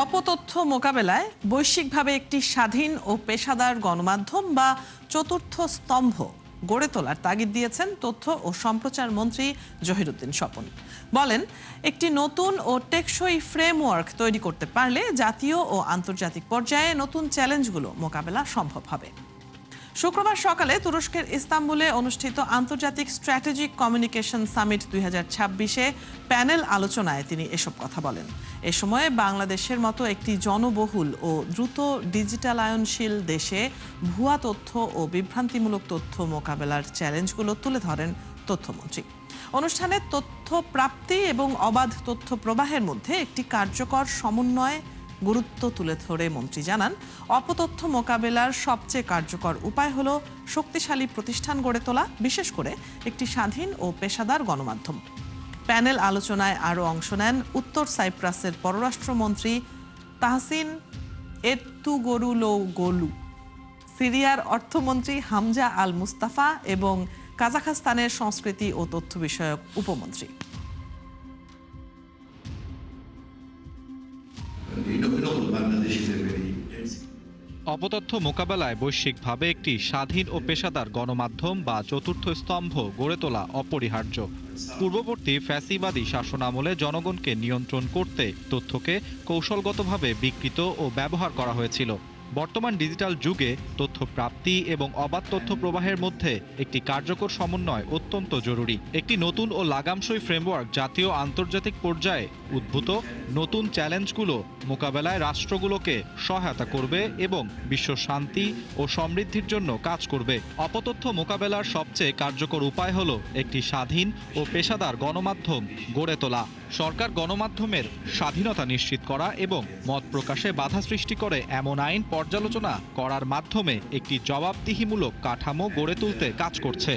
অপতথ্য মোকাবেলায় বৈশ্বিকভাবে একটি স্বাধীন ও পেশাদার গণমাধ্যম বা চতুর্থ স্তম্ভ গড়ে তোলার তাগিদ দিয়েছেন তথ্য ও সম্প্রচার মন্ত্রী জহিরুদ্দিন স্বপন। বলেন, একটি নতুন ও টেকসই ফ্রেমওয়ার্ক তৈরি করতে পারলে জাতীয় ও আন্তর্জাতিক পর্যায়ে নতুন চ্যালেঞ্জগুলো মোকাবেলা সম্ভব হবে। শুক্রবার সকালে তুরস্কের ইস্তাম্বুলে অনুষ্ঠিত আন্তর্জাতিক স্ট্র্যাটেজিক কমিউনিকেশন সামিট 2026-এ প্যানেল আলোচনায় তিনি এসব কথা বলেন। এ সময় বাংলাদেশের মতো একটি জনবহুল ও দ্রুত ডিজিটালায়নশীল দেশে ভুয়া তথ্য ও বিভ্রান্তিমূলক তথ্য মোকাবেলার চ্যালেঞ্জগুলো তুলে ধরেন তথ্যমন্ত্রী। অনুষ্ঠানে তথ্য প্রাপ্তি এবং অবাধ তথ্য প্রবাহের মধ্যে একটি কার্যকর সমন্বয় গুরুত্ব তুলে ধরে মন্ত্রী জানান, অপতথ্য মোকাবেলার সবচেয়ে কার্যকর উপায় হলো শক্তিশালী প্রতিষ্ঠান গড়ে তোলা, বিশেষ করে একটি স্বাধীন ও পেশাদার গণমাধ্যম। প্যানেল আলোচনায় আরও অংশ নেন উত্তর সাইপ্রাসের পররাষ্ট্রমন্ত্রী তাহসিন এরতুগরুলুগলু, সিরিয়ার অর্থমন্ত্রী হামজা আল মুস্তাফা এবং কাজাখস্তানের সংস্কৃতি ও তথ্য বিষয়ক উপমন্ত্রী। অপতথ্য মোকাবেলায় বৈশ্বিকভাবে একটি স্বাধীন ও পেশাদার গণমাধ্যম বা চতুর্থ স্তম্ভ গড়ে তোলা অপরিহার্য। পূর্ববর্তী ফ্যাসিবাদী শাসনামলে জনগণকে নিয়ন্ত্রণ করতে তথ্যকে কৌশলগতভাবে বিকৃত ও ব্যবহার করা হয়েছিল। বর্তমান ডিজিটাল যুগে তথ্য প্রাপ্তি এবং অবাধ তথ্য প্রবাহের মধ্যে একটি কার্যকর সমন্বয় অত্যন্ত জরুরি। একটি নতুন ও লাগামসই ফ্রেমওয়ার্ক জাতীয় আন্তর্জাতিক পর্যায়ে উদ্ভূত নতুন চ্যালেঞ্জগুলো মোকাবেলায় রাষ্ট্রগুলোকে সহায়তা করবে এবং বিশ্ব শান্তি ও সমৃদ্ধির জন্য কাজ করবে। অপতথ্য মোকাবেলার সবচেয়ে কার্যকর উপায় হলো একটি স্বাধীন ও পেশাদার গণমাধ্যম গড়ে তোলা। সরকার গণমাধ্যমের স্বাধীনতা নিশ্চিত করা এবং মত প্রকাশে বাধা সৃষ্টি করে এমন আইন পর্যালোচনা করার মাধ্যমে একটি জবাবদিহিমূলক কাঠামো গড়ে তুলতে কাজ করছে।